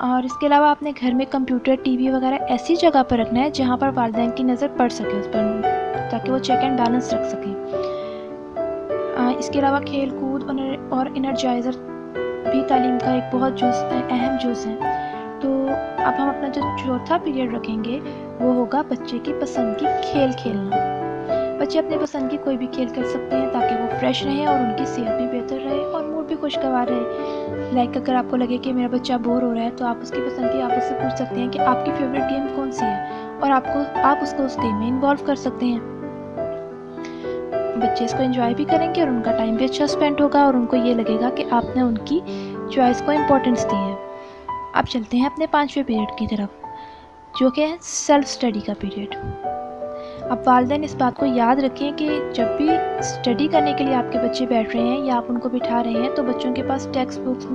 اور اس کے علاوہ آپ نے گھر میں کمپیوٹر ٹی وی وغیرہ ایسی جگہ پر رکھنا ہے جہاں پر والدین کی نظر پڑ سکے اس پر، تاکہ وہ چیک اینڈ بیلنس رکھ سکیں۔ اس کے علاوہ کھیل کود اور انرجائزر بھی تعلیم کا ایک بہت اہم جز ہے۔ تو اب ہم اپنا جو چوتھا پیریڈ رکھیں گے وہ ہوگا بچے کی پسند کی کھیل کھیلنا۔ بچے اپنے پسند کی کوئی بھی کھیل کر سکتے ہیں تاکہ وہ فریش رہیں اور ان کی صحت بھی بہتر رہے اور موڈ بھی خوشگوار رہے۔ لائک اگر آپ کو لگے کہ میرا بچہ بور ہو رہا ہے تو آپ اس کی پسند کی آپ اس سے پوچھ سکتے ہیں کہ آپ کی فیوریٹ گیم کون سی ہے، اور آپ اس کو اس گیم میں انوالو کر سکتے ہیں۔ بچے اس کو انجوائے بھی کریں گے اور ان کا ٹائم بھی اچھا اسپینڈ ہوگا اور ان کو یہ لگے گا کہ آپ نے ان کی چوائس کو امپورٹنس دی ہے۔ اب چلتے ہیں اپنے 5ویں پیریڈ کی طرف، جو کہ ہے سیلف اسٹڈی کا پیریڈ۔ اب والدین اس بات کو یاد رکھیں کہ جب بھی اسٹڈی کرنے کے لیے آپ کے بچے بیٹھ رہے ہیں یا آپ ان کو بٹھا رہے ہیں تو بچوں کے پاس ٹیکسٹ بکس،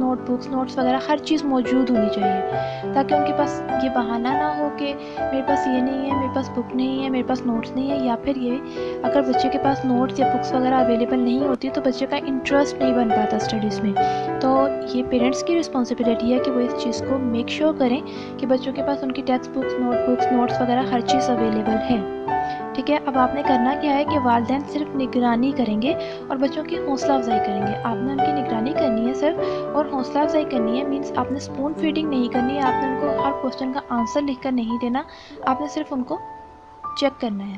نوٹس وغیرہ ہر چیز موجود ہونی چاہیے، تاکہ ان کے پاس یہ بہانہ نہ ہو کہ میرے پاس یہ نہیں ہے، میرے پاس بک نہیں ہے، میرے پاس نوٹس نہیں ہے، یا پھر یہ اگر بچے کے پاس نوٹس یا بکس وغیرہ اویلیبل نہیں ہوتی تو بچے کا انٹرسٹ نہیں بن پاتا اسٹڈیز میں۔ تو یہ پیرنٹس کی رسپانسبلٹی ہے کہ وہ اس چیز کو میک شیور کریں کہ بچوں کے پاس ان کی ٹیکسٹ بکس، نوٹس وغیرہ ہر چیز اویلیبل ہے۔ ٹھیک ہے، اب آپ نے کرنا کیا ہے کہ والدین صرف نگرانی کریں گے اور بچوں کی حوصلہ افزائی کریں گے۔ آپ نے ان کی نگرانی کرنی ہے صرف، اور حوصلہ افزائی کرنی ہے مینس آپ نے اسپون فیڈنگ نہیں کرنی ہے، آپ نے ان کو ہر کوسچن کا آنسر لکھ کر نہیں دینا، آپ نے صرف ان کو چیک کرنا ہے،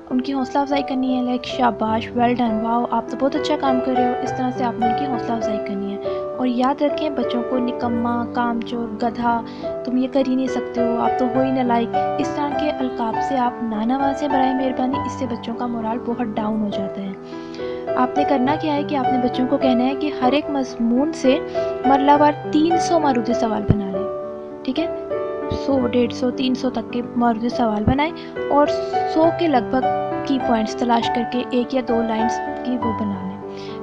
ان کی حوصلہ افزائی کرنی ہے، لائک شاباش، ویل ڈن، واؤ آپ تو بہت اچھا کام کر رہے ہو، اس طرح سے آپ نے ان کی حوصلہ افزائی کرنی ہے۔ اور یاد رکھیں بچوں کو نکما، کامچور، گدھا، تم یہ کر ہی نہیں سکتے ہو، آپ تو ہو ہی نالائق، اس طرح کے القاب سے آپ نہ نوازیں برائے مہربانی، اس سے بچوں کا مورال بہت ڈاؤن ہو جاتا ہے۔ آپ نے کرنا کیا ہے کہ آپ نے بچوں کو کہنا ہے کہ ہر ایک مضمون سے مرلہ وار 300 معروضی سوال بنا لیں۔ ٹھیک ہے، 100، 150، 300 تک کے معروضی سوال بنائیں اور 100 کے لگ بھگ کی پوائنٹس تلاش کر کے 1 یا 2 لائنز کی وہ بنا لیں۔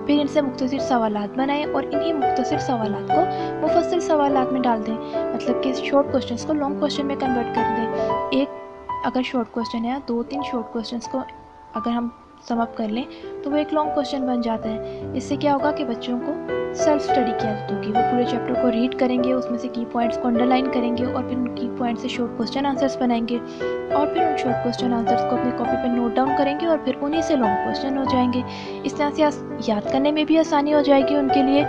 پھر ان سے مختصر سوالات بنائیں اور انہی مختصر سوالات کو مفصل سوالات میں ڈال دیں، مطلب کہ شارٹ کوسچنس کو لانگ کوسچن میں کنورٹ کر دیں۔ ایک اگر شارٹ کوسچن ہے 2-3 شارٹ کوسچنس کو اگر ہم سم اپ کر لیں تو وہ ایک لانگ کوسچن بن جاتا ہے۔ اس سے کیا ہوگا کہ بچوں کو سیلف اسٹڈی کی عادت ہوگی، وہ پورے چیپٹر کو ریڈ کریں گے، اس میں سے کی پوائنٹس کو انڈر لائن کریں گے اور پھر ان کی پوائنٹ سے شارٹ کوسچن آنسرس بنائیں گے، اور پھر ان شارٹ کوسچن آنسرس کو اپنی کاپی پہ نوٹ ڈاؤن کریں گے اور پھر انہی سے لانگ کوسچن ہو جائیں گے۔ اس طرح سے یاد کرنے میں بھی آسانی ہو جائے گی ان کے لیے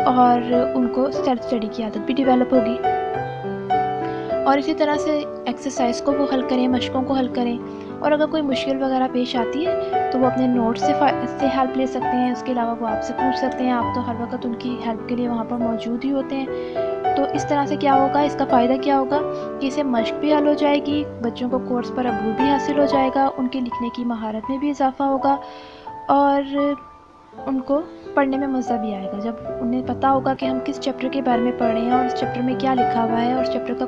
اور ان کو سیلف اسٹڈی کی عادت بھی ڈیولپ ہوگی۔ اور اسی طرح سے ایکسرسائز کو وہ حل کریں، مشقوں کو حل کریں، اور اگر کوئی مشکل وغیرہ پیش آتی ہے تو وہ اپنے نوٹ سے ہیلپ لے سکتے ہیں۔ اس کے علاوہ وہ آپ سے پوچھ سکتے ہیں، آپ تو ہر وقت ان کی ہیلپ کے لیے وہاں پر موجود ہی ہوتے ہیں۔ تو اس طرح سے کیا ہوگا، اس کا فائدہ کیا ہوگا کہ اسے مشق بھی حل ہو جائے گی، بچوں کو کورس پر عبور بھی حاصل ہو جائے گا، ان کے لکھنے کی مہارت میں بھی اضافہ ہوگا اور ان کو پڑھنے میں مزہ بھی آئے گا۔ جب انہیں پتہ ہوگا کہ ہم کس چیپٹر کے بارے میں پڑھ رہے ہیں اور اس چیپٹر میں کیا لکھا ہوا ہے اور اس چیپٹر کا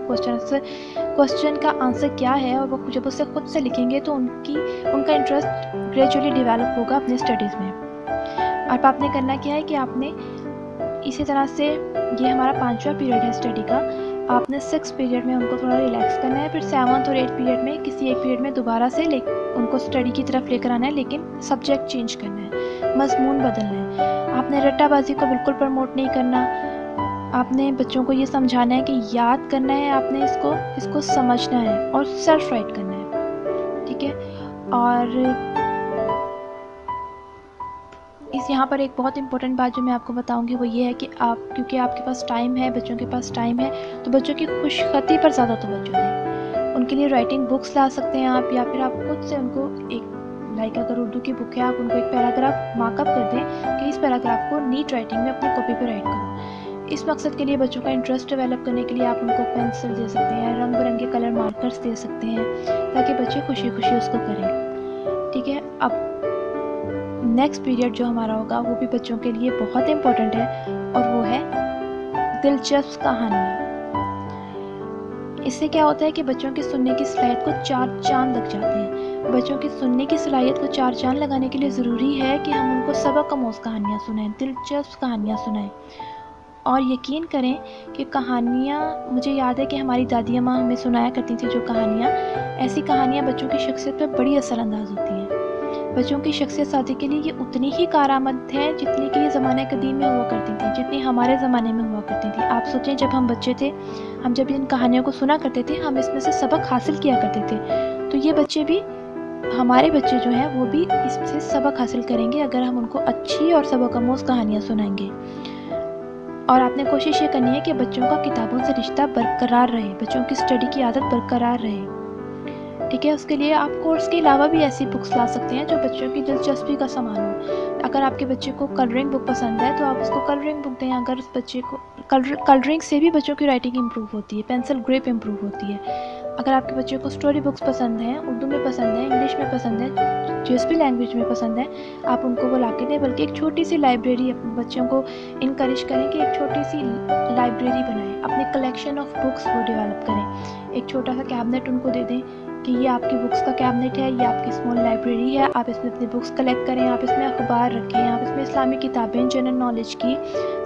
کوسچن کا آنسر کیا ہے، اور وہ جب اسے خود سے لکھیں گے تو ان کا انٹرسٹ گریجولی ڈیولپ ہوگا اپنے اسٹڈیز میں۔ اب آپ نے کرنا کیا ہے کہ آپ نے اسی طرح سے یہ ہمارا 5واں پیریڈ ہے اسٹڈی کا، آپ نے 6 پیریڈ میں ان کو تھوڑا ریلیکس کرنا ہے، پھر 7 اور 8 پیریڈ میں کسی ایک پیریڈ میں دوبارہ سے ان کو اسٹڈی کی طرف لے کر آنا ہے، لیکن سبجیکٹ چینج کرنا ہے، مضمون بدلنا ہے۔ آپ نے رٹا بازی کو بالکل پروموٹ نہیں کرنا، آپ نے بچوں کو یہ سمجھانا ہے کہ یاد کرنا ہے، آپ نے اس کو سمجھنا ہے اور سیلف رائٹ کرنا ہے۔ ٹھیک ہے، اور یہاں پر ایک بہت امپورٹنٹ بات جو میں آپ کو بتاؤں گی وہ یہ ہے کہ کیونکہ آپ کے پاس ٹائم ہے، بچوں کے پاس ٹائم ہے، تو بچوں کی خوش خطی پر زیادہ توجہ دیں۔ ان کے لیے رائٹنگ بکس لا سکتے ہیں آپ، یا پھر آپ خود سے ان کو ایک لائک اگر اردو کی بک ہے آپ ان کو ایک پیراگراف مارک اپ کر دیں کہ اس پیراگراف کو نیٹ رائٹنگ میں اپنی کاپی پہ رائٹ کرو۔ اس مقصد کے لیے بچوں کا انٹرسٹ ڈیولپ کرنے کے لیے آپ ان کو پینسل دے سکتے ہیں، رنگ برنگے کلر مارکرز دے سکتے ہیں تاکہ بچے خوشی خوشی اس کو کریں۔ ٹھیک ہے، اب نیکسٹ پیریڈ جو ہمارا ہوگا وہ بھی بچوں کے لیے بہت امپورٹنٹ ہے اور وہ ہے دلچسپ کہانیاں۔ اس سے کیا ہوتا ہے کہ بچوں کی سننے کی صلاحیت کو 4 چاند لگ جاتے ہیں۔ بچوں کی سننے کی صلاحیت کو 4 چاند لگانے کے لیے ضروری ہے کہ ہم ان کو سبق آموز کہانیاں سنائیں، دلچسپ کہانیاں سنائیں، اور یقین کریں کہ کہانیاں، مجھے یاد ہے کہ ہماری دادی اماں ہمیں سنایا کرتی تھی جو کہانیاں، ایسی کہانیاں بچوں کی شخصیت پر بڑی اثر انداز ہوتی ہیں۔ بچوں کی شخصیت سازی کے لیے یہ اتنی ہی کارآمد ہے جتنی کہ یہ زمانہ قدیم میں ہوا کرتی تھی، جتنی ہمارے زمانے میں ہوا کرتی تھی۔ آپ سوچیں جب ہم بچے تھے، ہم جب ان کہانیوں کو سنا کرتے تھے، ہم اس میں سے سبق حاصل کیا کرتے تھے، تو یہ بچے بھی، ہمارے بچے جو ہیں وہ بھی اس سے سبق حاصل کریں گے اگر ہم ان کو اچھی اور سبق آموز کہانیاں سنائیں گے۔ اور آپ نے کوشش یہ کرنی ہے کہ بچوں کا کتابوں سے رشتہ برقرار رہے، بچوں کی اسٹڈی کی عادت برقرار رہے، ٹھیک ہے۔ اس کے لیے آپ کورس کے علاوہ بھی ایسی بکس لا سکتے ہیں جو بچوں کی دلچسپی کا سامان ہو۔ اگر آپ کے بچے کو کلرنگ بک پسند ہے تو آپ اس کو کلرنگ بک دیں۔ اگر اس بچے کو کلرنگ سے بھی بچوں کی رائٹنگ امپروو ہوتی ہے، پینسل گریپ امپروو ہوتی ہے۔ اگر آپ کے بچے کو اسٹوری بکس پسند ہیں، اردو میں پسند ہے، انگلش میں پسند ہے، جس بھی لینگویج میں پسند ہے، آپ ان کو وہ لا کے دیں۔ بلکہ ایک چھوٹی سی لائبریری، اپنے بچوں کو انکریج کریں کہ ایک چھوٹی سی لائبریری بنائیں، اپنے کلیکشن آف بکس وہ ڈیولپ کریں۔ ایک چھوٹا سا کیبنٹ ان کو دے دیں کہ یہ آپ کی بکس کا کیبنٹ ہے، یہ آپ کی اسمال لائبریری ہے، آپ اس میں اپنی بکس کلیکٹ کریں، آپ اس میں اخبار رکھیں، آپ اس میں اسلامی کتابیں، جنرل نالج کی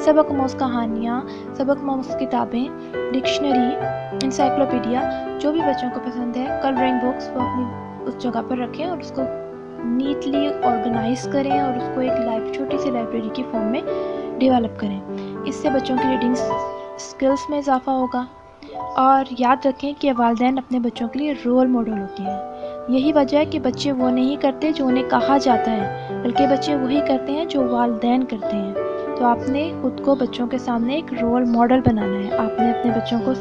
سبق آموز کہانیاں، سبق آموز کتابیں، ڈکشنری، انسائکلوپیڈیا، جو بھی بچوں کو پسند ہے، کلرنگ بکس، وہ اپنی اس جگہ پر رکھیں اور اس کو نیٹلی آرگنائز کریں اور اس کو ایک چھوٹی سی لائبریری کی فارم میں ڈیولپ کریں۔ اس سے بچوں کی ریڈنگ اسکلس میں اضافہ ہوگا۔ اور یاد رکھیں کہ والدین اپنے بچوں کے لیے رول ماڈل ہوتے ہیں۔ یہی وجہ ہے کہ بچے وہ نہیں کرتے جو انہیں کہا جاتا ہے، بلکہ بچے وہی کرتے ہیں جو والدین کرتے ہیں۔ تو آپ نے خود کو بچوں کے سامنے ایک رول ماڈل بنانا ہے۔ آپ نے اپنے بچوں کو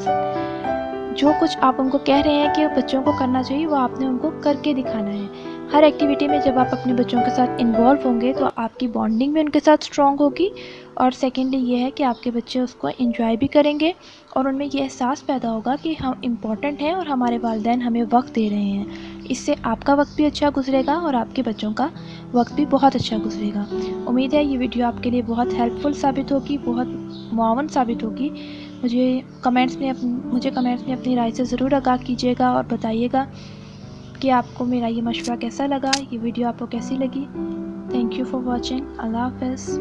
جو کچھ آپ ان کو کہہ رہے ہیں کہ بچوں کو کرنا چاہیے، وہ آپ نے ان کو کر کے دکھانا ہے۔ ہر ایکٹیویٹی میں جب آپ اپنے بچوں کے ساتھ انوالو ہوں گے تو آپ کی بانڈنگ بھی ان کے ساتھ اسٹرانگ ہوگی، اور سیکنڈلی یہ ہے کہ آپ کے بچے اس کو انجوائے بھی کریں گے اور ان میں یہ احساس پیدا ہوگا کہ ہم امپورٹنٹ ہیں اور ہمارے والدین ہمیں وقت دے رہے ہیں۔ اس سے آپ کا وقت بھی اچھا گزرے گا اور آپ کے بچوں کا وقت بھی بہت اچھا گزرے گا۔ امید ہے یہ ویڈیو آپ کے لیے بہت ہیلپ فل ثابت ہوگی، بہت معاون ثابت ہوگی۔ مجھے کمنٹس میں اپنی رائے سے ضرور آگاہ کیجیے گا اور بتائیے گا کہ آپ کو میرا یہ مشورہ کیسا لگا، یہ ویڈیو آپ کو کیسی لگی۔ Thank you for watching. اللہ حافظ۔